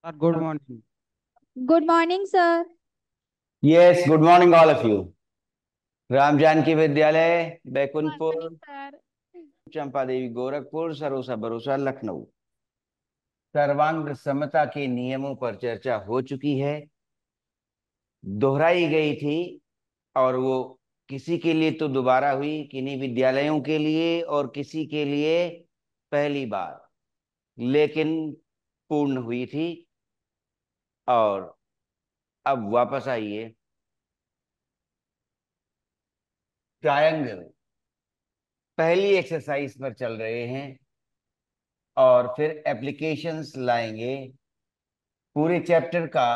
Good morning. Good morning, sir. Yes, good morning, all of you. Ram Janaki विद्यालय, Baikunthpur, Morning, sir. चंपा देवी गोरखपुर, सरोसा भरोसा लखनऊ। सर्वांग समता के नियमों पर चर्चा हो चुकी है, दोहराई गई थी। और वो किसी के लिए तो दोबारा हुई, किन्हीं विद्यालयों के लिए और किसी के लिए पहली बार, लेकिन पूर्ण हुई थी। और अब वापस आइए। ट्रायंगल पहली एक्सरसाइज पर चल रहे हैं और फिर एप्लीकेशंस लाएंगे। पूरे चैप्टर का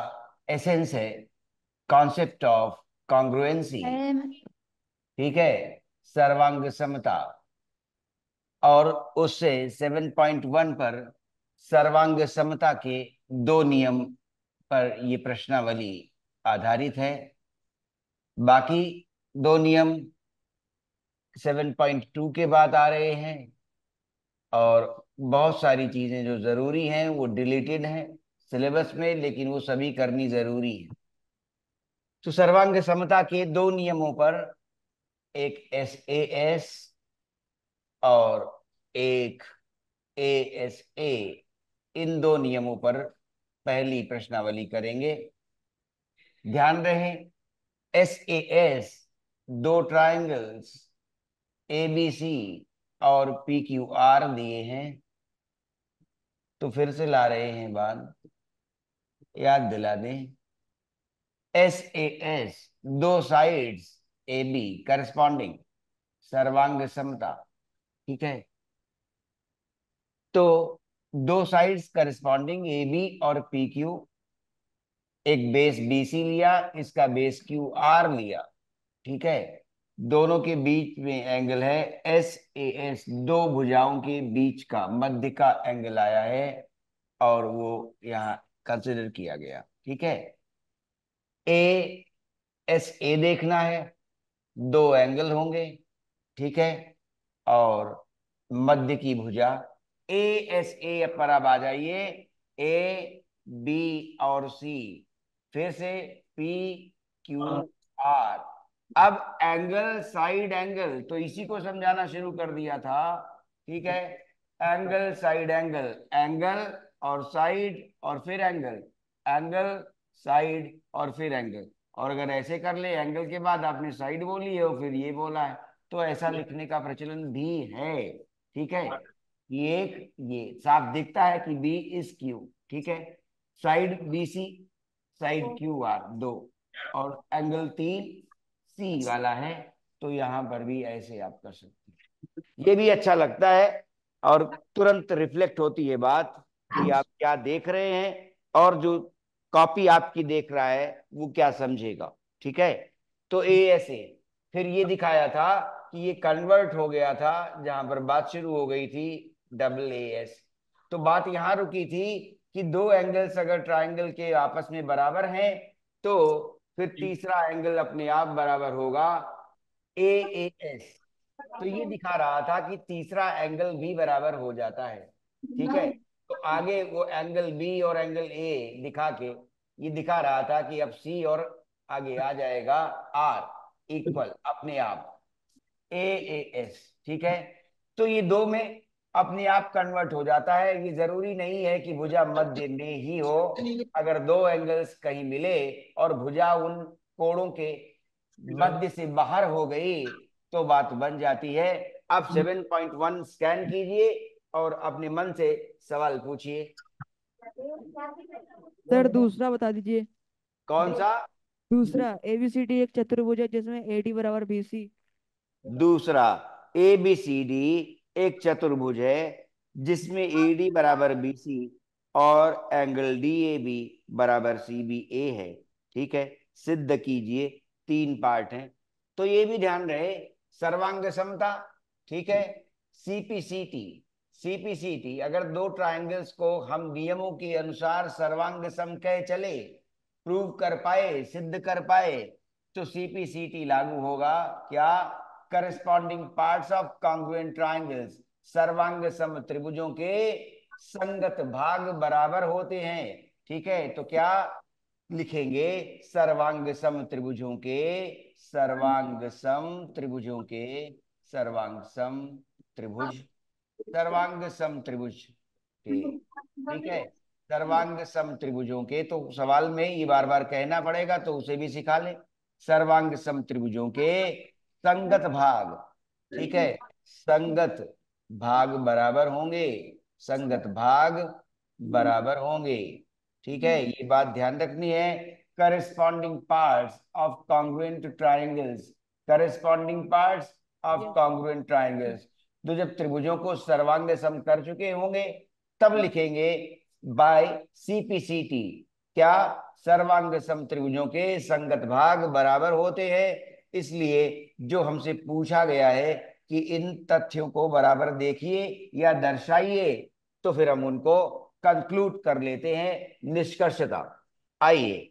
एसेंस है कॉन्सेप्ट ऑफ कॉन्ग्रुएंसी। Um, ठीक है, सर्वांग समता। और उससे 7.1 पर सर्वांग समता के दो नियम पर ये प्रश्नावली आधारित है। बाकी दो नियम 7.2 के बाद आ रहे हैं और बहुत सारी चीजें जो जरूरी हैं वो डिलीटेड हैं सिलेबस में, लेकिन वो सभी करनी जरूरी है। तो सर्वांग समता के दो नियमों पर, एक SAS और एक ASA, इन दो नियमों पर पहली प्रश्नावली करेंगे। ध्यान रहे, SAS दो ट्रायंगल्स ABC और PQR दिए हैं। तो फिर से ला रहे हैं बात, याद दिला दें। SAS दो साइड्स AB करस्पॉन्डिंग सर्वांग समता। ठीक है, तो दो साइड्स करस्पॉन्डिंग AB और PQ, एक बेस BC लिया, इसका बेस QR लिया। ठीक है, दोनों के बीच में एंगल है SAS, दो भुजाओं के बीच का मध्य का एंगल आया है और वो यहाँ कंसिडर किया गया। ठीक है, ASA देखना है, दो एंगल होंगे। ठीक है, और मध्य की भुजा ASA पर अब आ जाइए। AB और C, फिर से PQR। अब एंगल साइड एंगल, तो इसी को समझाना शुरू कर दिया था। ठीक है, एंगल साइड एंगल, एंगल और साइड और फिर एंगल, एंगल साइड और फिर एंगल। और अगर ऐसे कर ले, एंगल के बाद आपने साइड बोली है और फिर ये बोला है, तो ऐसा लिखने का प्रचलन भी है। ठीक है, ये साफ दिखता है कि बी इज क्यू। ठीक है, साइड BC, साइड QR दो, और एंगल 3C वाला है। तो यहां पर भी ऐसे आप कर सकते हैं, ये भी अच्छा लगता है। और तुरंत रिफ्लेक्ट होती है बात कि आप क्या देख रहे हैं और जो कॉपी आपकी देख रहा है वो क्या समझेगा। ठीक है, तो ASA फिर ये दिखाया था कि ये कन्वर्ट हो गया था, जहां पर बात शुरू हो गई थी AAS। तो बात यहां रुकी थी कि दो एंगल्स अगर ट्रायंगल के आपस में बराबर हैं तो फिर तीसरा एंगल अपने आप बराबर होगा AAS। तो ये दिखा रहा था कि तीसरा एंगल भी बराबर हो जाता है। ठीक है, तो आगे वो एंगल बी और एंगल ए दिखा के ये दिखा रहा था कि अब सी और आगे आ जाएगा आर इक्वल अपने आप AAS। ठीक है, तो ये दो में अपने आप कन्वर्ट हो जाता है। ये जरूरी नहीं है कि भुजा मध्य में ही हो, अगर दो एंगल्स कहीं मिले और भुजा उन कोणों के मध्य से बाहर हो गई तो बात बन जाती है। आप 7.1 स्कैन कीजिए और अपने मन से सवाल पूछिए। सर दूसरा बता दीजिए। कौन सा? दूसरा ABCD एक चतुर्भुज है जिसमें AD बराबर BC। दूसरा ABCD एक चतुर्भुज है जिसमें AD बराबर BC और एंगल DAB बराबर CBA है। ठीक है, सिद्ध कीजिए। तीन पार्ट हैं, तो ये भी ध्यान रहे। सर्वांग समता, ठीक है। CPCT, CPCT अगर दो ट्रायंगल्स को हम नियमों के अनुसार सर्वांग सम कह चले, प्रूव कर पाए, सिद्ध कर पाए, तो CPCT लागू होगा। क्या? Corresponding parts of congruent triangles, सर्वांग सम त्रिभुजों के संगत भाग बराबर होते हैं। ठीक है, तो क्या लिखेंगे? सर्वांग सम त्रिभुजों के, सर्वांग सम त्रिभुजों के, सर्वांग सम त्रिभुज, सर्वांग सम त्रिभुज के, ठीक है, सर्वांग सम त्रिभुजों के। तो सवाल में ये बार बार कहना पड़ेगा, तो उसे भी सिखा ले। सर्वांग सम त्रिभुजों के संगत भाग, ठीक है, संगत भाग बराबर होंगे, संगत भाग बराबर होंगे, ठीक है, ये बात ध्यान रखनी है। Corresponding parts of congruent triangles, corresponding parts of yes. Congruent triangles, तो जब त्रिभुजों को सर्वांग सम कर चुके होंगे तब लिखेंगे बाय सीपीसीटी। क्या? सर्वांग सम त्रिभुजों के संगत भाग बराबर होते हैं। इसलिए जो हमसे पूछा गया है कि इन तथ्यों को बराबर देखिए या दर्शाइए, तो फिर हम उनको कंक्लूड कर लेते हैं निष्कर्षता। आइए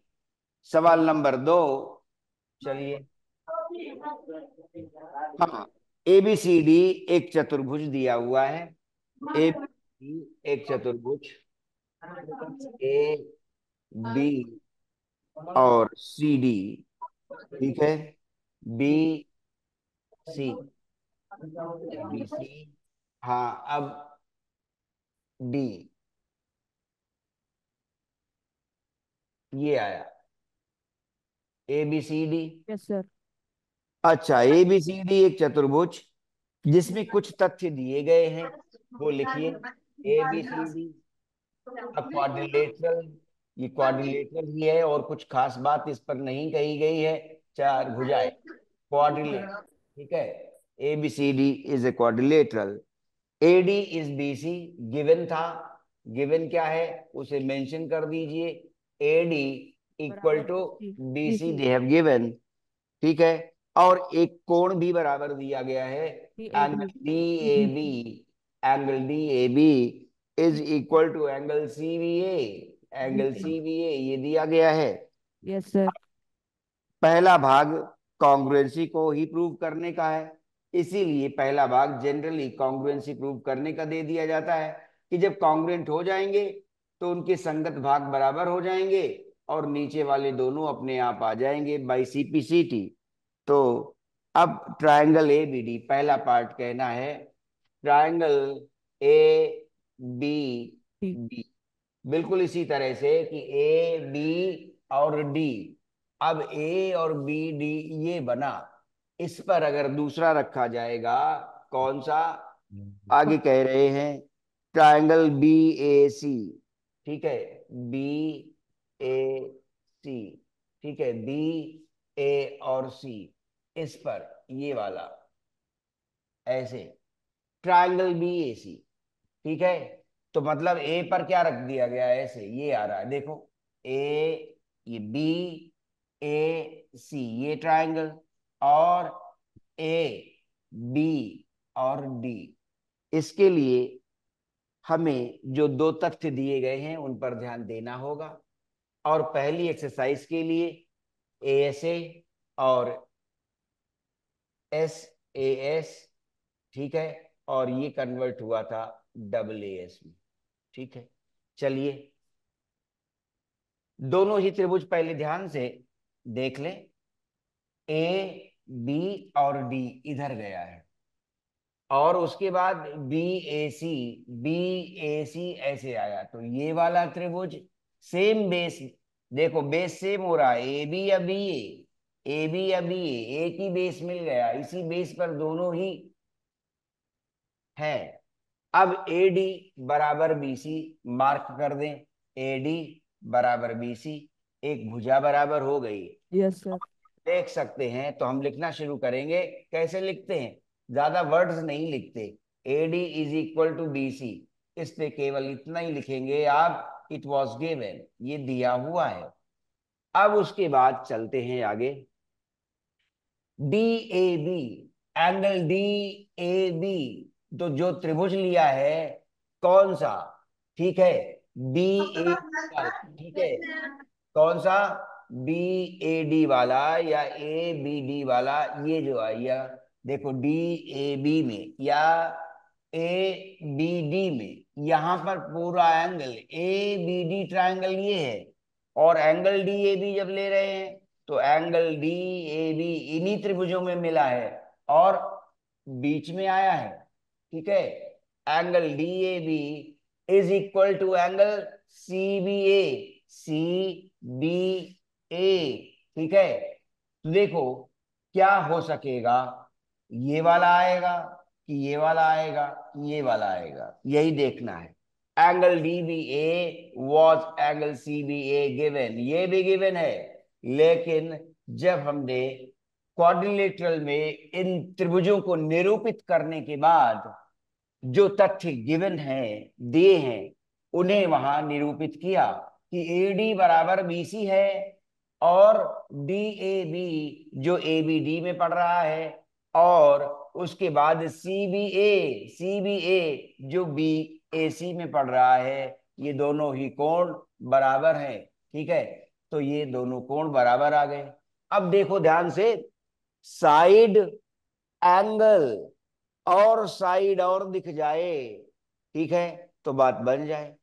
सवाल नंबर 2, चलिए। हाँ, एबीसीडी एक चतुर्भुज दिया हुआ है। ए एक चतुर्भुज, ए बी और सी डी, ठीक है, बी सी, बी सी, हाँ, अब डी, ये आया A B C D. Yes sir. अच्छा, ए बी सी डी एक चतुर्भुज जिसमें कुछ तथ्य दिए गए हैं, वो लिखिए। A B C D quadrilateral, ये क्वाड्रिलेटरल ही है और कुछ खास बात इस पर नहीं कही गई है। चार भुजाएं, क्वाड्रिलेटरल, ठीक है, A B C D is a quadrilateral. A D is B C, given था, गिवन क्या है उसे मेंशन कर दीजिए। ए डी इक्वल बराबर to BC। B C, BC। They have given, ठीक है, और एक कोण भी बराबर दिया गया है, angle DAB। D A B, angle D A B is equal to angle C B A, angle C B A ये दिया गया है। Yes sir. पहला भाग कॉन्ग्रुएंसी को ही प्रूव करने का है, इसीलिए पहला भाग जनरली कॉन्ग्रुएंसी प्रूव करने का दे दिया जाता है कि जब कॉन्ग्रुएंट हो जाएंगे तो उनके संगत भाग बराबर हो जाएंगे और नीचे वाले दोनों अपने आप आ जाएंगे बाई सीपीसीटी। तो अब ट्रायंगल ए बी डी, पहला पार्ट कहना है ट्रायंगल ए बी ठीक। डी, बिल्कुल इसी तरह से कि ए बी और डी, अब ए और बी डी ये बना, इस पर अगर दूसरा रखा जाएगा, कौन सा? आगे कह रहे हैं ट्रायंगल बी ए सी, ठीक है, बी ए सी, ठीक है, बी ए और सी, इस पर ये वाला ऐसे ट्रायंगल बी ए सी, ठीक है, तो मतलब ए पर क्या रख दिया गया है, ऐसे ये आ रहा है, देखो, ए, ये बी, ए सी, ये ट्रायंगल, और ए बी और डी। इसके लिए हमें जो दो तथ्य दिए गए हैं उन पर ध्यान देना होगा। और पहली एक्सरसाइज के लिए ए एस ए और एस ए एस, ठीक है, और ये कन्वर्ट हुआ था डबल ए एस में, ठीक है। चलिए दोनों ही त्रिभुज पहले ध्यान से देख लें। ए बी और डी इधर गया है, और उसके बाद बी ए सी ऐसे आया, तो ये वाला त्रिभुज सेम बेस, देखो बेस सेम हो रहा है, ए बी या बी ए बी या बी एक ही बेस मिल गया, इसी बेस पर दोनों ही है। अब ए डी बराबर बी सी मार्क कर दें, ए डी बराबर बी सी, एक भुजा बराबर हो गई। Yes sir. देख सकते हैं, तो हम लिखना शुरू करेंगे। कैसे लिखते हैं? ज्यादा वर्ड्स नहीं लिखते, A D is equal to B C, इसलिए केवल इतना ही लिखेंगे आप, इट वॉज गिवन, ये दिया हुआ है। अब उसके बाद चलते हैं आगे, D A B, angle D A B, तो जो त्रिभुज लिया है कौन सा, ठीक है, बी ए वाला, ठीक है, कौन सा? बी ए डी वाला या ए बी डी वाला, ये जो आया देखो डी ए बी में या ए बी डी में, यहां पर पूरा angle A B D triangle ये है, और एंगल डी ए बी जब ले रहे हैं तो एंगल डी ए बी इन्हीं त्रिभुजों में मिला है और बीच में आया है। ठीक है, angle D A B is equal to angle C B A, C B A. ठीक है, तो देखो क्या हो सकेगा, ये वाला आएगा कि ये वाला आएगा कि ये वाला आएगा, यही देखना है। Angle D B A was angle C B A given, ये भी गिवन है, लेकिन जब हमने क्वाड्रिलेटरल में इन त्रिभुजों को निरूपित करने के बाद जो तथ्य गिवन है, दिए हैं, उन्हें वहां निरूपित किया कि एडी बराबर बीसी है और डी ए बी जो ए बी डी में पड़ रहा है, और उसके बाद सी बी ए जो बी ए सी में पड़ रहा है, ये दोनों ही कोण बराबर हैं। ठीक है, तो ये दोनों कोण बराबर आ गए। अब देखो ध्यान से, साइड एंगल और साइड और दिख जाए, ठीक है, तो बात बन जाए।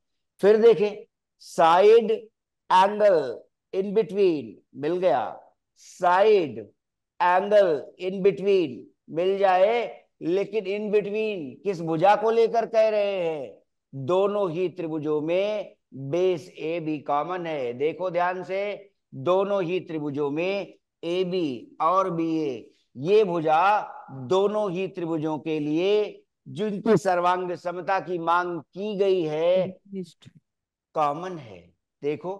फिर देखें, साइड एंगल इन बिटवीन मिल गया, साइड एंगल इन बिटवीन मिल जाए, लेकिन इन बिटवीन किस भुजा को लेकर कह रहे हैं, दोनों ही त्रिभुजों में बेस ए बी कॉमन है। देखो ध्यान से, दोनों ही त्रिभुजों में ए बी और बी ए, ये भुजा दोनों ही त्रिभुजों के लिए जिनकी सर्वांग समता की मांग की गई है कॉमन है। देखो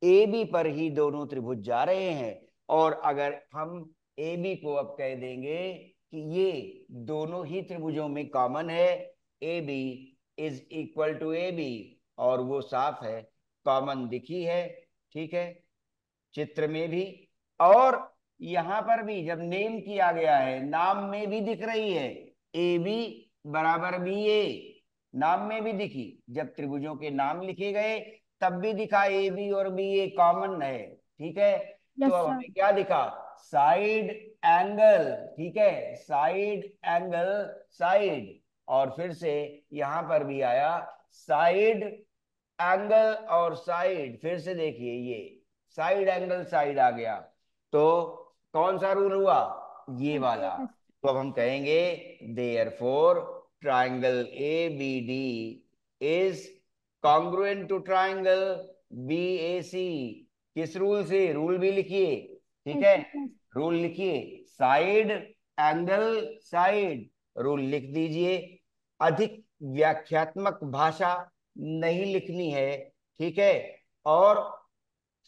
ए बी पर ही दोनों त्रिभुज जा रहे हैं, और अगर हम ए बी को अब कह देंगे कि ये दोनों ही त्रिभुजों में कॉमन है, A B is equal to A B, और वो साफ है, कॉमन दिखी है। ठीक है, चित्र में भी और यहां पर भी जब नेम किया गया है, नाम में भी दिख रही है, ए बी बराबर बी ए, नाम में भी दिखी, जब त्रिभुजों के नाम लिखे गए तब भी दिखा ए बी और बी ए कॉमन है। ठीक है, तो यस अब सर। हमें क्या दिखा, साइड एंगल। ठीक है, साइड एंगल साइड, और फिर से यहां पर भी आया साइड एंगल और साइड, फिर से देखिए ये साइड एंगल साइड आ गया, तो कौन सा रूल हुआ, ये वाला। तो अब हम कहेंगे therefore triangle A B D is congruent to triangle B A C. किस रूल से, रूल भी लिखिए। ठीक है, रूल लिखिए, साइड एंगल साइड, रूल लिख दीजिए। अधिक व्याख्यात्मक भाषा नहीं लिखनी है। ठीक है, और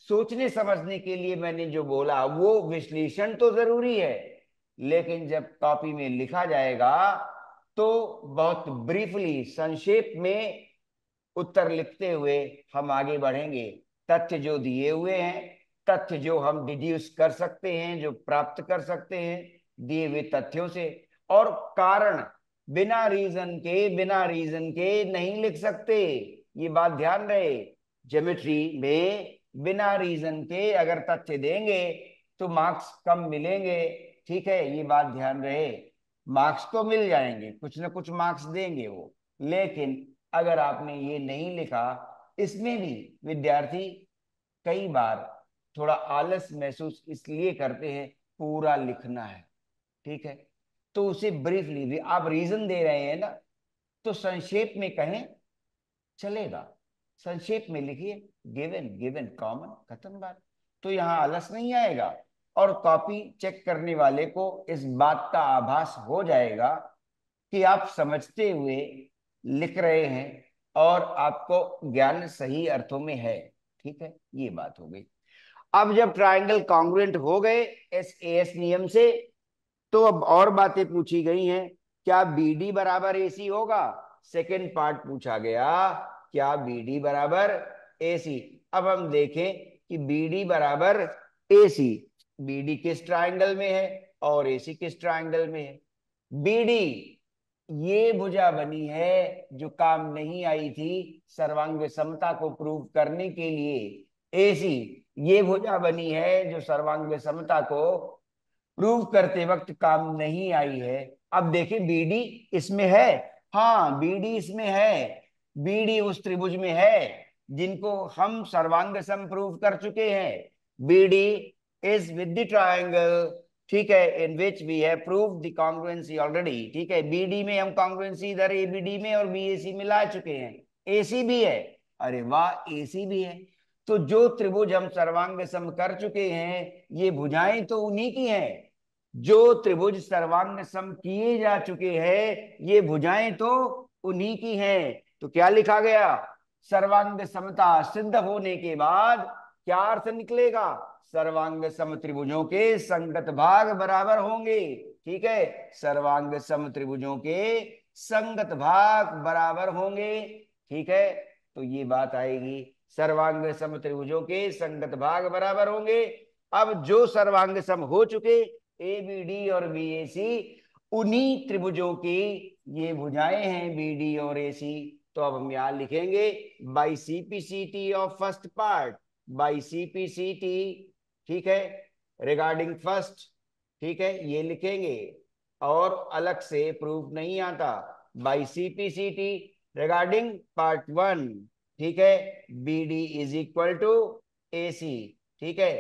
सोचने समझने के लिए मैंने जो बोला वो विश्लेषण तो जरूरी है, लेकिन जब कॉपी में लिखा जाएगा तो बहुत ब्रीफली संक्षेप में उत्तर लिखते हुए हम आगे बढ़ेंगे। तथ्य जो दिए हुए हैं, तथ्य जो हम डिड्यूस कर सकते हैं, जो प्राप्त कर सकते हैं दिए हुए तथ्यों से, और कारण बिना रीजन के नहीं लिख सकते, ये बात ध्यान रहे। ज्योमेट्री में बिना रीजन के अगर तथ्य देंगे तो मार्क्स कम मिलेंगे। ठीक है, ये बात ध्यान रहे, मार्क्स तो मिल जाएंगे, कुछ ना कुछ मार्क्स देंगे वो, लेकिन अगर आपने ये नहीं लिखा, इसमें भी विद्यार्थी कई बार थोड़ा आलस महसूस इसलिए करते हैं, पूरा लिखना है। ठीक है, तो उसे ब्रीफली भी आप रीजन दे रहे हैं ना, तो संक्षेप में कहें चलेगा, संक्षेप में लिखिए गिवन गिवन कॉमन, खत्म बात। तो यहाँ आलस नहीं आएगा, और कॉपी चेक करने वाले को इस बात का आभास हो जाएगा कि आप समझते हुए लिख रहे हैं और आपको ज्ञान सही अर्थों में है। ठीक है, ये बात हो गई। अब जब ट्राइंगल कॉन्ग्रुएंट हो गए एस ए एस नियम से, तो अब और बातें पूछी गई हैं। क्या बी डी बराबर ए सी होगा, सेकेंड पार्ट पूछा गया, क्या बी डी बराबर ए सी। अब हम देखें कि बी डी बराबर ए सी, बी डी किस ट्राइंगल में है और ए सी किस ट्राइंगल में है। बी डी ये भुजा बनी है जो काम नहीं आई थी सर्वांग विषमता को प्रूव करने के लिए, ए सी ये भुजा बनी है जो सर्वांग विषमता को प्रूव करते वक्त काम नहीं आई है। अब देखिए बी डी इसमें है, हाँ, बीडी इसमें है, बीडी उस त्रिभुज में है जिनको हम सर्वांग सम प्रूव कर चुके हैं। BD is with the triangle, ठीक है, in which we have proved the congruency already. ठीक है, बीडी में हम कॉन्ग्रुएंसी इधर एबीडी में और बीएसी में ला चुके हैं। एसी भी है, अरे वाह, एसी भी है। तो जो त्रिभुज हम सर्वांग सम कर चुके हैं, ये भुजाएं तो उन्हीं की हैं। जो त्रिभुज सर्वांग सम किए जा चुके हैं, ये भुजाएं तो उन्हीं की हैं। तो क्या लिखा गया? सर्वांग समता सिद्ध होने के बाद क्या अर्थ निकलेगा? सर्वांग सम त्रिभुजों के संगत भाग बराबर होंगे। ठीक है, सर्वांग सम त्रिभुजों के संगत भाग बराबर होंगे। ठीक है, तो ये बात आएगी, सर्वांग सम त्रिभुजों के संगत भाग बराबर होंगे। अब जो सर्वांग सम हो चुके, ए बी डी और बी ए सी, उन्हीं त्रिभुजों की ये भुजाएं हैं, बी डी और ए सी। तो अब हम यहां लिखेंगे by CPCT of first part, by CPCT, ठीक है, रिगार्डिंग फर्स्ट, ठीक है, ये लिखेंगे और अलग से प्रूफ नहीं आता। बाई सीपीसीटी रिगार्डिंग पार्ट 1, ठीक है, B D is equal to A C. ठीक है,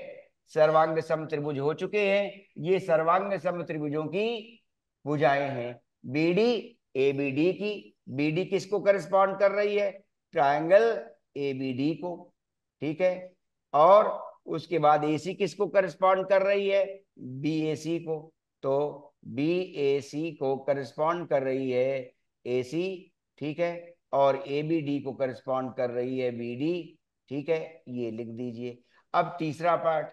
सर्वांग सम त्रिभुज हो चुके हैं, ये सर्वांग सम त्रिभुजों की भुजाएं हैं। बीडी एबीडी की, बीडी किसको करस्पॉन्ड कर रही है? ट्रायंगल एबीडी को। ठीक है, और उसके बाद एसी किसको करस्पॉन्ड कर रही है? बीएसी को। तो बीएसी को करस्पॉन्ड कर रही है एसी, ठीक है, और एबीडी को करस्पॉन्ड कर रही है बीडी। ठीक है, ये लिख दीजिए। अब तीसरा पार्ट,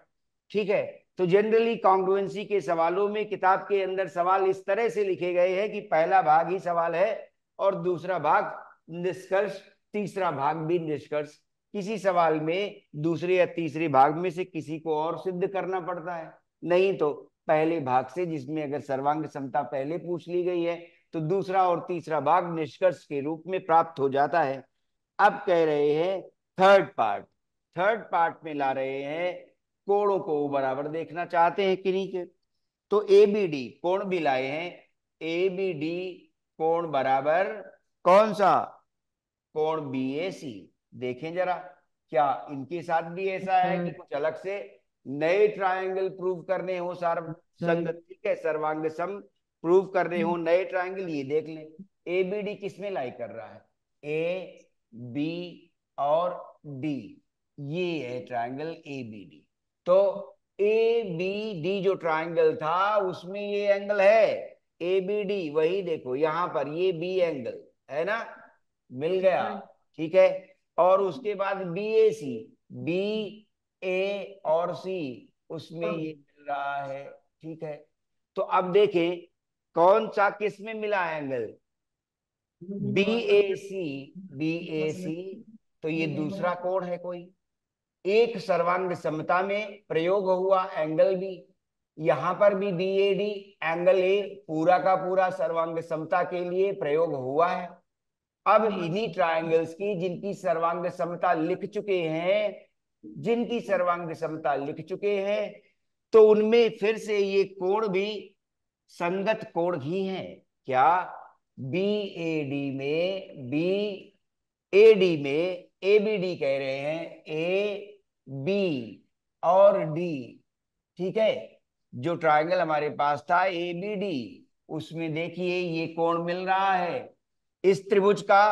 ठीक है, तो जनरली कॉन्ग्रुएंसी के सवालों में किताब के अंदर सवाल इस तरह से लिखे गए हैं कि पहला भाग ही सवाल है और दूसरा भाग निष्कर्ष, तीसरा भाग भी निष्कर्ष। किसी सवाल में दूसरे या तीसरे भाग में से किसी को और सिद्ध करना पड़ता है, नहीं तो पहले भाग से, जिसमें अगर सर्वांग समता पहले पूछ ली गई है, तो दूसरा और तीसरा भाग निष्कर्ष के रूप में प्राप्त हो जाता है। अब कह रहे हैं थर्ड पार्ट, थर्ड पार्ट में ला रहे हैं कोणों को बराबर देखना चाहते हैं किन्हीं के। तो एबीडी कोण भी लाए हैं, एबीडी कोण बराबर कौन सा? कोण बीएसी। देखें जरा, क्या इनके साथ भी ऐसा है कि कुछ अलग से नए ट्रायंगल प्रूव करने हो, सर्व संगत, ठीक है, सर्वांग सम प्रूव करने हो नए ट्रायंगल? ये देख लें, एबीडी किसमें लाई कर रहा है? ए बी और डी, ये है ट्रायंगल एबीडी। तो ए बी डी जो ट्रायंगल था उसमें ये एंगल है ए बी डी, वही देखो यहां पर ये बी एंगल है ना, मिल गया। ठीक है, और उसके बाद बी ए सी, बी ए और सी, उसमें ये मिल रहा है। ठीक है, तो अब देखें कौन सा किस में मिला angle? B A C, B A सी, तो ये दूसरा कोण है कोई, एक सर्वांग समता में प्रयोग हुआ एंगल भी, यहां पर भी B A D angle A पूरा का पूरा सर्वांग समता के लिए प्रयोग हुआ है। अब इन्हीं ट्रायंगल्स की जिनकी सर्वांग समता लिख चुके हैं, जिनकी सर्वांग समता लिख चुके हैं, तो उनमें फिर से ये कोण भी संगत कोण ही है। क्या? बी ए डी में, बी ए डी में ए बी डी कह रहे हैं, ए बी और डी। ठीक है, जो ट्रायंगल हमारे पास था ए बी डी, उसमें देखिए ये कोण मिल रहा है। इस त्रिभुज का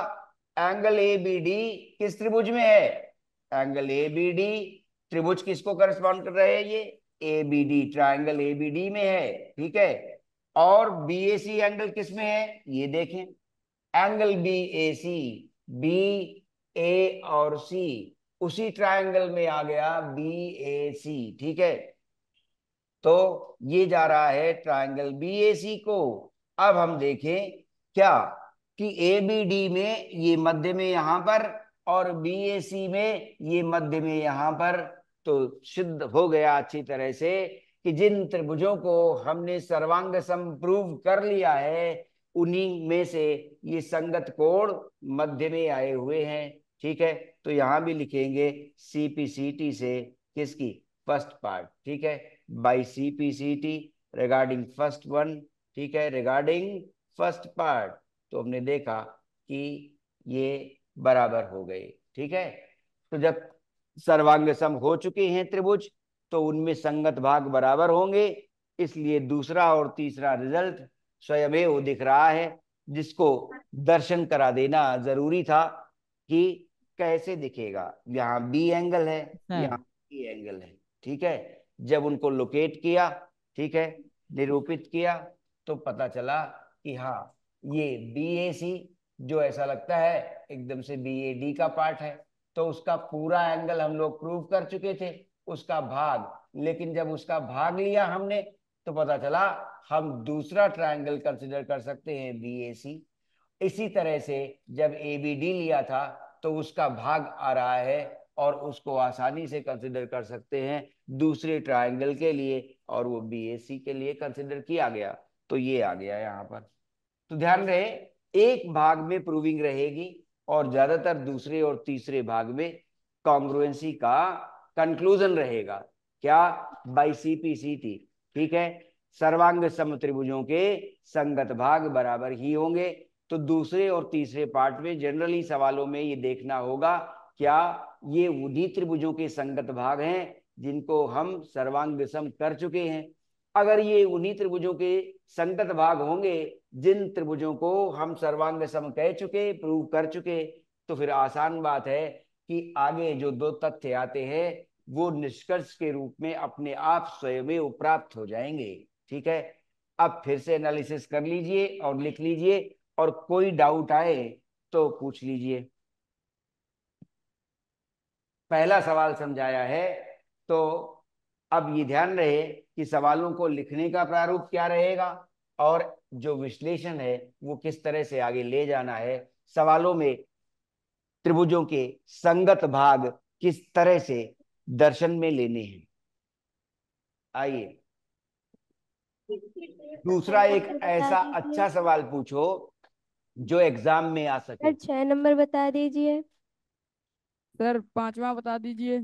एंगल ए बी डी किस त्रिभुज में है? एंगल ए बी डी त्रिभुज किसको करस्पॉन्ड कर रहे हैं? ये A B D, triangle A B D में है। ठीक है, और बी ए सी एंगल किस में है? ये देखें, angle B A C, B ए और सी उसी ट्रायंगल में आ गया बी ए सी। ठीक है, तो ये जा रहा है ट्रायंगल बी ए सी को। अब हम देखें क्या कि ए बी डी में ये मध्य में यहां पर और बी ए सी में ये मध्य में यहां पर, तो सिद्ध हो गया अच्छी तरह से कि जिन त्रिभुजों को हमने सर्वांग सम प्रूव कर लिया है, उन्हीं में से ये संगत कोण मध्य में आए हुए हैं। ठीक है, तो यहां भी लिखेंगे सीपीसीटी से किसकी? First part. ठीक है, by CPCT regarding first one. ठीक है, रिगार्डिंग फर्स्ट पार्ट, तो हमने देखा कि ये बराबर हो गए। ठीक है, तो जब सर्वांग सम हो चुके हैं त्रिभुज, तो उनमें संगत भाग बराबर होंगे। इसलिए दूसरा और तीसरा रिजल्ट स्वयमेव दिख रहा है, जिसको दर्शन करा देना जरूरी था कि कैसे दिखेगा। यहाँ बी एंगल है, यहाँ बी एंगल है। ठीक है, जब उनको लोकेट किया, ठीक है, निरूपित किया, तो पता चला कि हाँ, ये बी ए सी, जो ऐसा लगता है एकदम से बी ए डी का पार्ट है, तो उसका पूरा एंगल हम लोग प्रूव कर चुके थे, उसका भाग। लेकिन जब उसका भाग लिया हमने, तो पता चला हम दूसरा ट्रायंगल कंसिडर कर सकते हैं, बी ए सी। इसी तरह से जब ए बी डी लिया था, तो उसका भाग आ रहा है, और उसको आसानी से कंसिडर कर सकते हैं दूसरे ट्रायंगल के लिए, और वो बी ए सी के लिए कंसिडर किया गया। तो ये आ गया यहाँ पर। तो ध्यान रहे, एक भाग में प्रूविंग रहेगी, और ज्यादातर दूसरे और तीसरे भाग में कॉन्ग्रुएंसी का कंक्लूजन रहेगा। क्या? By CPCT. ठीक है, सर्वांग समत्रिभुजों के संगत भाग बराबर ही होंगे। तो दूसरे और तीसरे पार्ट में जनरली सवालों में ये देखना होगा, क्या ये उन्हीं त्रिभुजों के संगत भाग हैं जिनको हम सर्वांग सम कर चुके हैं। अगर ये उन्हीं त्रिभुजों के संगत भाग होंगे जिन त्रिभुजों को हम सर्वांग सम कह चुके, प्रूव कर चुके, तो फिर आसान बात है कि आगे जो दो तथ्य आते हैं वो निष्कर्ष के रूप में अपने आप स्वयं प्राप्त हो जाएंगे। ठीक है, अब फिर से एनालिसिस कर लीजिए और लिख लीजिए, और कोई डाउट आए तो पूछ लीजिए। पहला सवाल समझाया है, तो अब ये ध्यान रहे कि सवालों को लिखने का प्रारूप क्या रहेगा, और जो विश्लेषण है वो किस तरह से आगे ले जाना है। सवालों में त्रिभुजों के संगत भाग किस तरह से दर्शन में लेने हैं। आइए, दूसरा एक बता ऐसा दीजिए अच्छा सवाल पूछो जो एग्जाम में आ सके। सर। 6 नंबर बता दीजिए। सर 5वां बता दीजिए।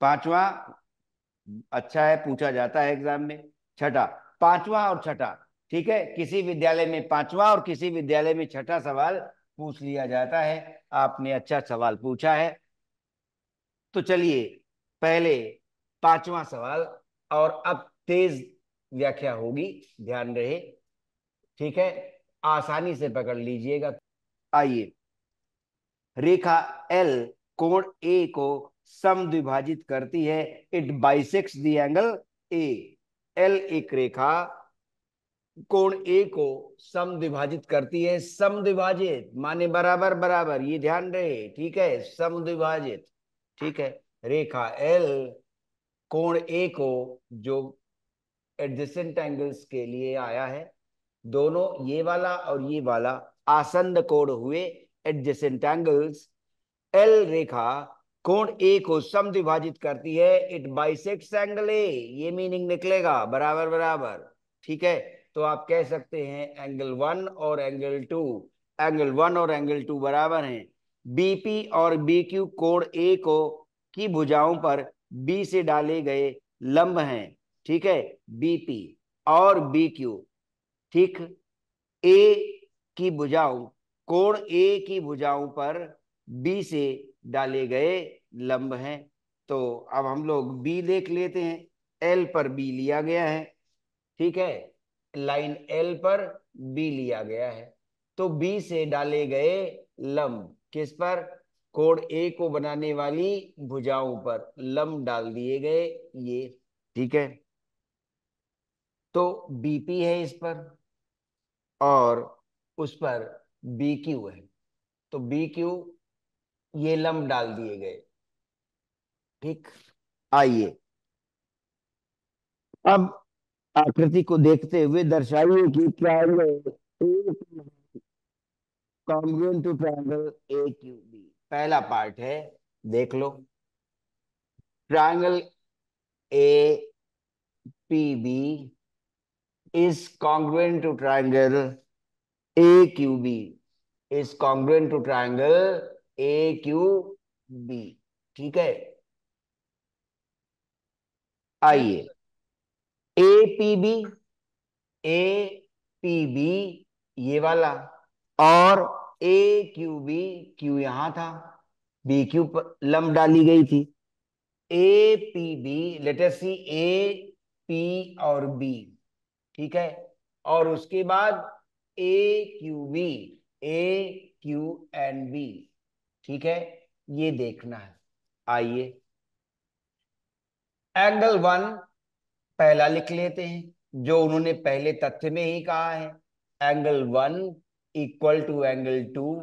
पांचवा अच्छा है, पूछा जाता है एग्जाम में। छठा, पांचवा और छठा, ठीक है, किसी विद्यालय में पांचवा और किसी विद्यालय में छठा सवाल पूछ लिया जाता है। आपने अच्छा सवाल पूछा है। तो चलिए, पहले पांचवा सवाल, और अब तेज व्याख्या होगी, ध्यान रहे। ठीक है, आसानी से पकड़ लीजिएगा। आइए, रेखा एल कोण ए को समद्विभाजित करती है। It bisects the angle A. L एक रेखा कोण ए को समद्विभाजित करती है। समद्विभाजित माने बराबर बराबर, ये ध्यान रहे। ठीक है, समद्विभाजित। ठीक है, रेखा एल कोण ए को, जो एडजेसेंट एंगल्स के लिए आया है, दोनों ये वाला और ये वाला आसन्न कोण हुए एडजेसेंट एंगल्स। एल रेखा कोण ए को समद्विभाजित करती है। इट बाइसेक्ट्स एंगल ए, ये मीनिंग निकलेगा बराबर बराबर। ठीक है, तो आप कह सकते हैं एंगल 1 और एंगल 2, एंगल 1 और एंगल 2 बराबर हैं। बीपी और बी क्यू कोण ए को की भुजाओं पर बी से डाले गए लंब हैं। ठीक है, बीपी और बी क्यू, ठीक, ए की भुजाओं, कोण ए की भुजाओं पर बी से डाले गए लंब हैं। तो अब हम लोग बी देख लेते हैं। एल पर बी लिया गया है। ठीक है, लाइन एल पर बी लिया गया है। तो बी से डाले गए लंब किस पर? कोण ए को बनाने वाली भुजाओं पर लंब डाल दिए गए ये। ठीक है, तो बीपी है इस पर, और उस पर बी क्यू है। तो बी क्यू, ये लंब डाल दिए गए। ठीक, आइए अब आकृति को देखते हुए दर्शाइए कि triangle congruent to triangle A Q B. पहला पार्ट है, देख लो। Triangle A P B is congruent to triangle A Q B, is congruent to triangle A Q B. ठीक है, यस आइए, sir. A P B, A P B ये वाला, और ए क्यू बी, क्यू यहां था, बी क्यू लंब डाली गई थी, A P B, letter C A P और बी, ठीक है, और उसके बाद A Q B, A Q and B, ठीक है, ये देखना है। आइए एंगल वन पहला लिख लेते हैं, जो उन्होंने पहले तथ्य में ही कहा है, angle one equal to angle two.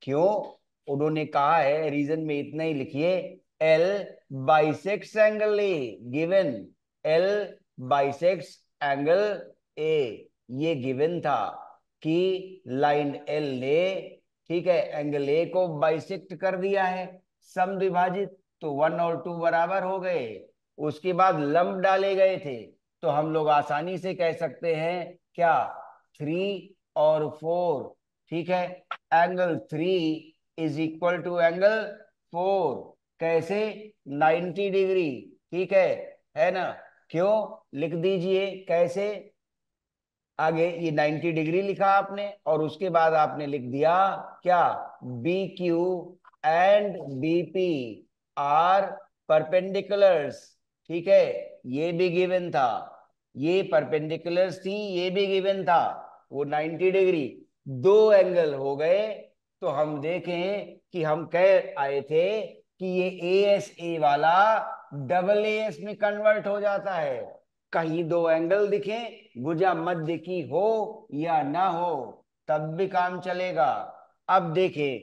क्यों? उन्होंने कहा है, रीजन में इतना ही लिखिए, L bisects angle A, given L bisects angle A, ये गिवन था कि लाइन एल ने, ठीक है, एंगल ए को बाइसेक्ट कर दिया है, समद्विभाजित, तो वन और टू बराबर हो गए। उसके बाद लंब डाले गए थे, तो हम लोग आसानी से कह सकते हैं क्या, थ्री और फोर, ठीक है, angle three is equal to angle four, कैसे, 90 डिग्री, ठीक है ना? क्यों? लिख दीजिए कैसे। आगे ये 90 डिग्री लिखा आपने, और उसके बाद आपने लिख दिया क्या, B Q and B P are perpendiculars, ठीक है, ये भी गिवन था, ये परपेंडिकुलर्स थी, ये भी गिवन था, वो 90 डिग्री, दो एंगल हो गए। तो हम देखें कि हम कह आए थे कि ये ए एस ए वाला डबल ए एस में कन्वर्ट हो जाता है, कहीं दो एंगल दिखे, भुजा मध्य की हो या ना हो, तब भी काम चलेगा। अब देखें,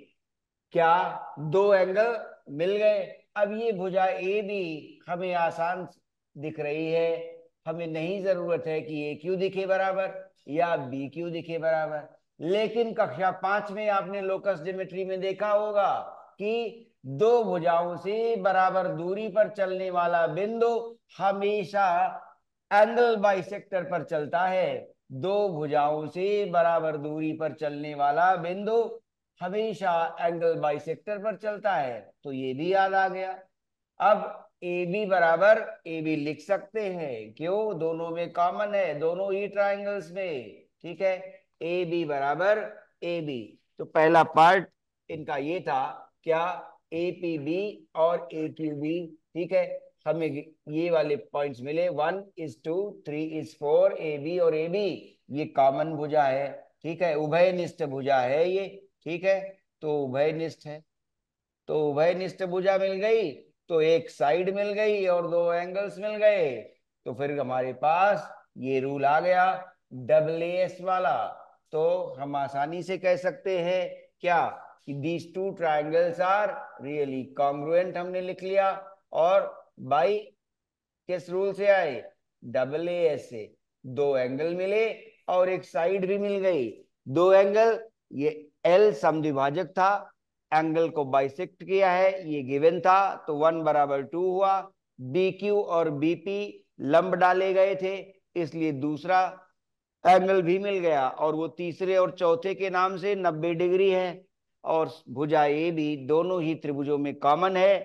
क्या दो एंगल मिल गए। अब ये भुजा ए भी हमें आसान दिख रही है, हमें नहीं जरूरत है कि ए क्यू दिखे बराबर या बी क्यू दिखे बराबर, लेकिन कक्षा 5 में आपने लोकस ज्योमेट्री में देखा होगा कि दो भुजाओं से बराबर दूरी पर चलने वाला बिंदु हमेशा एंगल बाइसेक्टर पर चलता है। दो भुजाओं से बराबर दूरी पर चलने वाला बिंदु हमेशा एंगल बाइसेक्टर पर चलता है, तो ये भी याद आ गया। अब ए बी बराबर ए बी लिख सकते हैं, क्यों, दोनों में कॉमन है, दोनों ही ट्राइंगल्स में, ठीक है, ए बी बराबर ए बी। तो पहला पार्ट इनका ये था क्या, ए पी बी और ए क्यू बी, ठीक है, हमें ये वाले पॉइंट्स मिले, 1:2 3:4, ए बी और ए बी, ये कॉमन भुजा है, ठीक है, उभयनिष्ठ भुजा है ये, ठीक है, तो उभयनिष्ठ है, तो उभयनिष्ठ भुजा मिल गई, तो एक साइड मिल गई और दो एंगल्स मिल गए, तो फिर हमारे पास ये रूल आ गया डबल एस वाला। तो हम आसानी से कह सकते हैं क्या, कि these two triangles are really congruent, हमने लिख लिया, और बाई किस रूल से आए, डबल एस से, दो एंगल मिले और एक साइड भी मिल गई, दो एंगल, ये एल समद्विभाजक था, एंगल को बाइसेक्ट किया है, ये गिवन था, तो 1:2 हुआ, बी क्यू और बीपी लंब डाले गए थे, इसलिए दूसरा एंगल भी मिल गया, और वो तीसरे और चौथे के नाम से 90 डिग्री है, और भुजा ए भी दोनों ही त्रिभुजों में कॉमन है,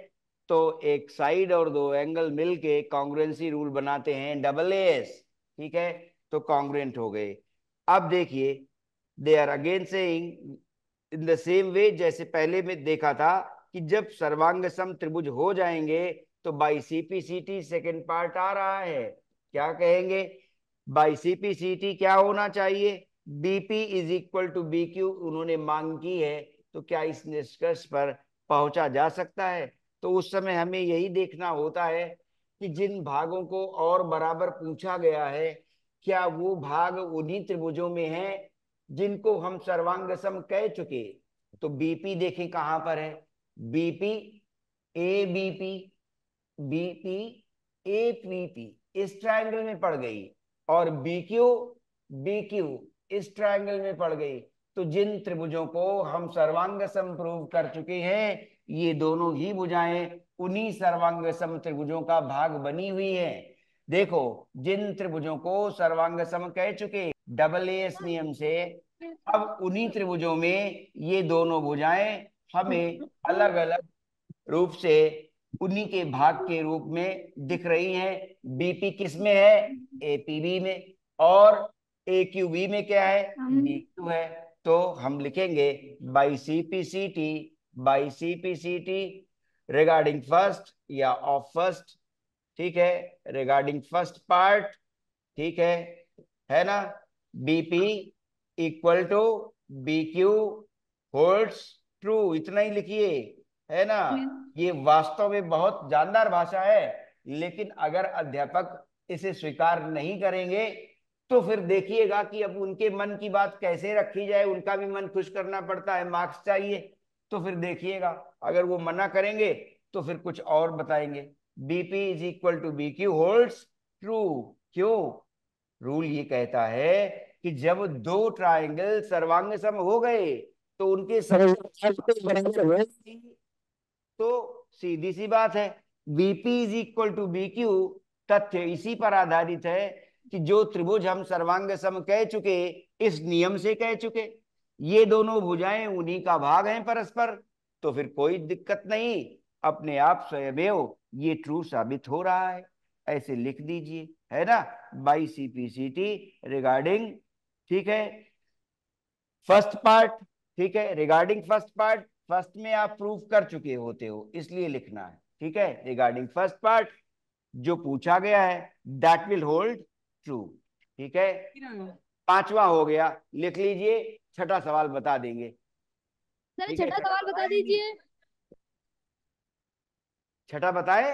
तो एक साइड और दो एंगल मिलके कॉन्ग्रुएंसी रूल बनाते हैं डबल एस, ठीक है, तो कॉन्ग्रुएंट हो गए। अब देखिए, they are again saying in the same way, जैसे पहले में देखा था कि जब सर्वांग सम त्रिभुज हो जाएंगे, तो बाई सीपीसीटी सेकेंड पार्ट आ रहा है, क्या कहेंगे, बाई सीपीसीटी क्या होना चाहिए, BP is equal to B Q, उन्होंने मांग की है, तो क्या इस निष्कर्ष पर पहुंचा जा सकता है? तो उस समय हमें यही देखना होता है कि जिन भागों को और बराबर पूछा गया है, क्या वो भाग उन्हीं त्रिभुजों में है जिनको हम सर्वांग सम कह चुके। तो बीपी देखें कहां पर है, बीपी ए बीपी, बीपी ए पीपी इस ट्रायंगल में पड़ गई, और बीक्यू बीक्यू इस ट्रायंगल में पड़ गई। तो जिन त्रिभुजों को हम सर्वांग सम प्रूव कर चुके हैं, ये दोनों ही भुजाएं उन्हीं सर्वांग सम त्रिभुजों का भाग बनी हुई है। देखो, जिन त्रिभुजों को सर्वांग सम कह चुके डबल एस नियम से, अब उन्हीं त्रिभुजों में ये दोनों भुजाएं हमें अलग अलग रूप से उन्हीं के भाग के रूप में दिख रही हैं। बीपी किस में है, एपीबी में, और ए क्यू बी में क्या है, बी क्यू है। तो हम लिखेंगे by C P C T, by C P C T regarding first या ऑफ फर्स्ट, ठीक है, रिगार्डिंग फर्स्ट पार्ट, ठीक है ना, BP equal to B Q holds true, इतना ही लिखिए, है ना। ये वास्तव में बहुत जानदार भाषा है, लेकिन अगर अध्यापक इसे स्वीकार नहीं करेंगे तो फिर देखिएगा कि अब उनके मन की बात कैसे रखी जाए, उनका भी मन खुश करना पड़ता है, मार्क्स चाहिए। तो फिर देखिएगा अगर वो मना करेंगे तो फिर कुछ और बताएंगे। BP is equal to B Q holds true. क्यों? रूल ये कहता है कि जब दो ट्रायंगल सर्वांग सम हो गए तो उनके बराबर हो, तो सीधी सी बात है BP is equal to B Q. तथ्य इसी पर आधारित है कि जो त्रिभुज हम सर्वांग सम कह चुके, इस नियम से कह चुके, ये दोनों भुजाएं उन्हीं का भाग हैं परस्पर, तो फिर कोई दिक्कत नहीं, अपने आप स्वयमेव ये ट्रू साबित हो रहा है। ऐसे लिख दीजिए, है ना, बाई सीपीसीटी रिगार्डिंग, ठीक है, फर्स्ट पार्ट, ठीक है, रिगार्डिंग फर्स्ट पार्ट, फर्स्ट में आप प्रूफ कर चुके होते हो इसलिए लिखना है, ठीक है, रिगार्डिंग फर्स्ट पार्ट जो पूछा गया है दैट विल होल्ड ट्रू, ठीक है। पांचवा हो गया, लिख लीजिए, छठा सवाल बता देंगे, सर ठीक है, छठा छठा सवाल बता बताएंगी, दीजिए। छठा बताए।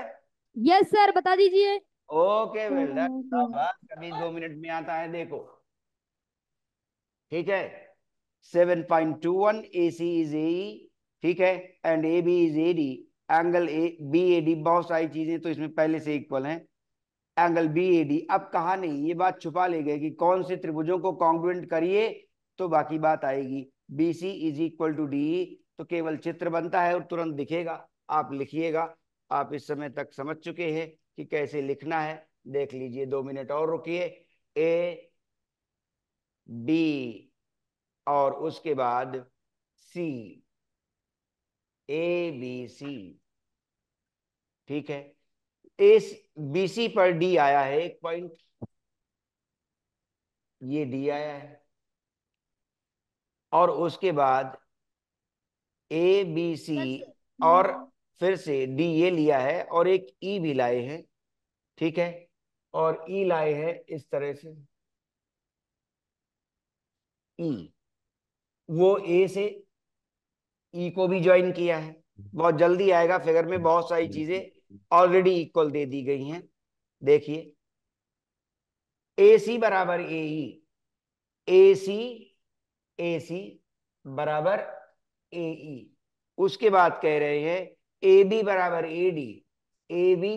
यस सर बता दीजिए। ओके वेल डन, कभी 2 मिनट में आता है, देखो, ठीक है, 7.21 AC इज ए, ठीक है, and A B is A D, angle A B A D, बहुत सारी चीजें तो इसमें पहले से इक्वल हैं, एंगल बी ए डी। अब कहा नहीं, ये बात छुपा ले गए कि कौन से त्रिभुजों को कॉन्ग्रुएंट करिए तो बाकी बात आएगी। B C is equal to D, तो केवल चित्र बनता है और तुरंत दिखेगा, आप लिखिएगा। आप इस समय तक समझ चुके हैं कि कैसे लिखना है, देख लीजिए, 2 मिनट और रुकिए। ए बी और उसके बाद सी, ए बी सी, ठीक है, इस बीसी पर डी आया है एक पॉइंट, ये डी आया है, और उसके बाद ए बी सी, और फिर से डी ये लिया है और एक ई भी लाए हैं, ठीक है, और ई लाए हैं इस तरह से, ई, वो ए से ई को भी ज्वाइन किया है, बहुत जल्दी आएगा फिगर में, बहुत सारी चीजें ऑलरेडी इक्वल दे दी गई हैं, देखिए, ए सी बराबर ए ई, ए सी, ए सी बराबर ए ई, उसके बाद कह रहे हैं ए बी बराबर ए डी, ए बी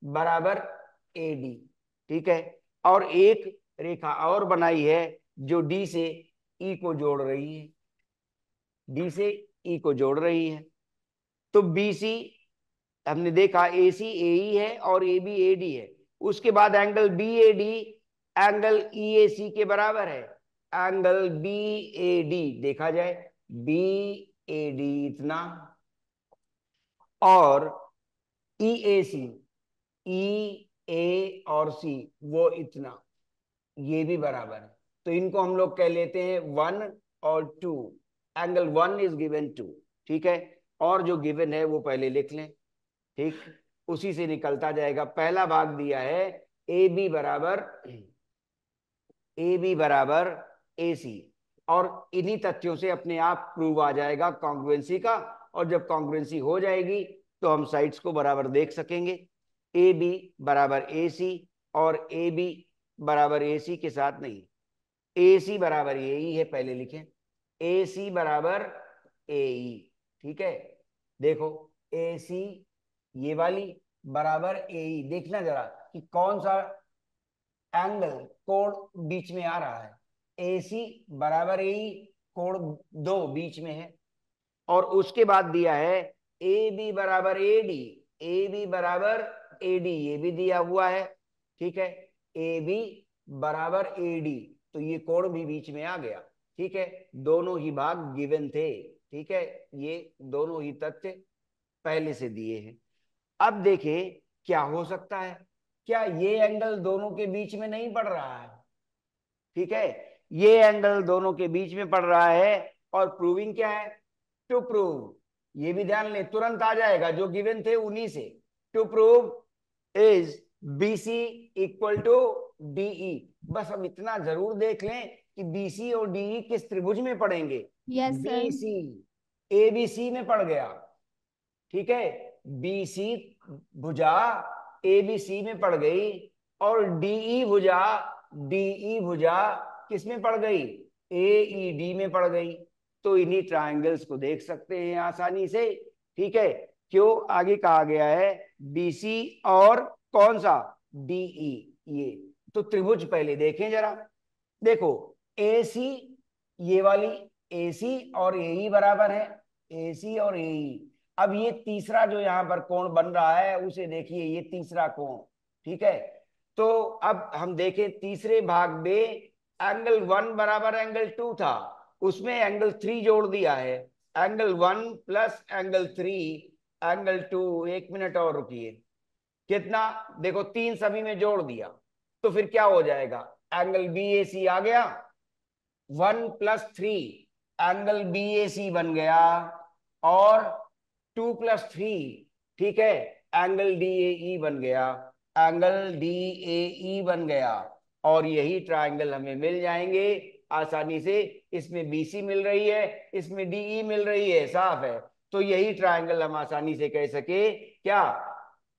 बराबर ए डी, ठीक है, और एक रेखा और बनाई है जो डी से ई को जोड़ रही है, डी से ई को जोड़ रही है। तो बी सी हमने देखा ए सी ए ई है और ए बी ए डी है, उसके बाद angle B A D angle E A C के बराबर है, एंगल बी ए डी देखा जाए, बी ए डी इतना, और ई ए सी, ई ए और सी वो इतना, ये भी बराबर है, तो इनको हम लोग कह लेते हैं 1 और 2, एंगल 1 इज गिवन 2, ठीक है, और जो गिवन है वो पहले लिख लें, ठीक, उसी से निकलता जाएगा। पहला भाग दिया है ए बी बराबर, ए बी बराबर ए सी, और इन्हीं तथ्यों से अपने आप प्रूव आ जाएगा कॉन्ग्रुएंसी का, और जब कॉन्ग्रुएंसी हो जाएगी तो हम साइड्स को बराबर देख सकेंगे, ए बी बराबर ए सी, और ए बी बराबर ए सी के साथ नहीं, ए सी बराबर ए ई है, पहले लिखें, ए सी बराबर ए ई, ठीक है, देखो ए सी ये वाली बराबर ए ई, देखना जरा कि कौन सा एंगल कोण बीच में आ रहा है, ए सी बराबर ए ई, कोण दो बीच में है, और उसके बाद दिया है ए बी बराबर ए डी, ए बी बराबर ए डी ये भी दिया हुआ है, ठीक है, ए बी बराबर ए डी, तो ये कोण भी बीच में आ गया, ठीक है, दोनों ही भाग गिवन थे, ठीक है, ये दोनों ही तथ्य पहले से दिए हैं। अब देखें क्या हो सकता है, क्या ये एंगल दोनों के बीच में नहीं पड़ रहा है, ठीक है, ये एंगल दोनों के बीच में पड़ रहा है। और प्रूविंग क्या है? टू प्रूव, ये भी ध्यान ले, तुरंत आ जाएगा जो गिवन थे उन्हीं से। To prove is BC equal to DE. बस हम इतना जरूर देख लें कि बीसी और डीई किस त्रिभुज में पड़ेंगे। Yes sir. बीसी एबीसी में पड़ गया, ठीक है, बीसी भुजा एबीसी में पड़ गई, और डीई भुजा किस में पड़ गई? एईडी में पड़ गई। तो इन्हीं ट्रायंगल्स को देख सकते हैं आसानी से, ठीक है। क्यों? आगे कहा गया है बीसी और कौन सा? डीई। ये तो त्रिभुज पहले देखें जरा। देखो एसी, ये वाली एसी और एई बराबर है, एसी और एई। अब ये तीसरा जो यहां पर कोण बन रहा है उसे देखिए, ये तीसरा कोण, ठीक है। तो अब हम देखें तीसरे भाग में एंगल 1 बराबर एंगल 2 था, उसमें एंगल 3 जोड़ दिया है। Angle 1 plus angle 3 angle 2, 1 minute और रुकिए, कितना? देखो 3 सभी में जोड़ दिया, तो फिर क्या हो जाएगा? एंगल बी ए सी आ गया, 1 + 3 एंगल बी ए सी बन गया, और 2 + 3, ठीक है, एंगल डी ए ई बन गया, एंगल डी ए ई बन गया। और यही ट्रायंगल हमें मिल जाएंगे आसानी से। इसमें बीसी मिल रही है, इसमें डीई मिल रही है, साफ है। तो यही ट्रायंगल हम आसानी से कह सके क्या?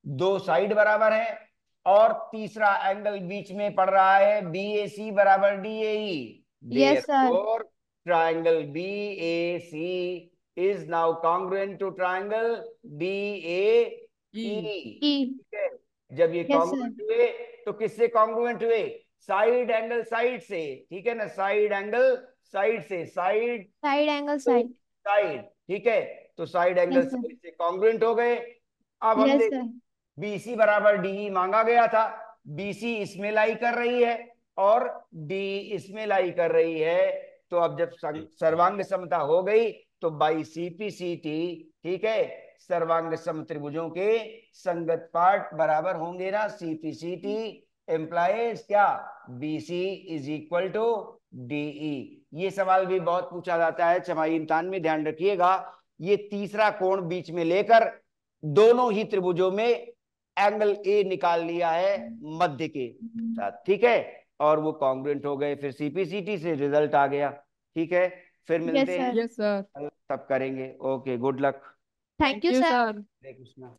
दो साइड बराबर है, और तीसरा एंगल बीच में पड़ रहा है, बी ए सी बराबर D A E. Yes sir. Therefore triangle B A C is now congruent to triangle D A E. E. ठीक है, जब ये यस सर। कॉन्ग्रुएंट हुए तो किससे कॉन्ग्रुएंट हुए? साइड एंगल साइड से, ठीक है ना, साइड एंगल साइड से, side side angle side. Side, ठीक है। तो side angle yes sir. Side से कॉन्ग्रुएंट हो गए। अब हम यस देख, सर। बीसी बराबर डीई मांगा गया था, बीसी इसमें लाई कर रही है और डी इसमें लाई कर रही है। तो अब जब सर्वांग समता हो गई तो बाई सीपीसीटी, ठीक है, सर्वांग सम त्रिभुजों के संगत पार्ट बराबर होंगे ना। सीपीसीटी एम्प्लाइज क्या? BC is equal to DE. ये सवाल भी बहुत पूछा जाता है छमाही इम्तिहान में, ध्यान रखिएगा। ये तीसरा कोण बीच में लेकर दोनों ही त्रिभुजों में एंगल ए निकाल लिया है मध्य के साथ, ठीक है। और वो कॉन्ग्रुएंट हो गए, फिर सीपीसीटी से रिजल्ट आ गया, ठीक है। फिर यस मिलते हैं, सर। Yes sir. तब करेंगे। Okay, good luck. Thank you thank you sir. Sir. Hare Krishna.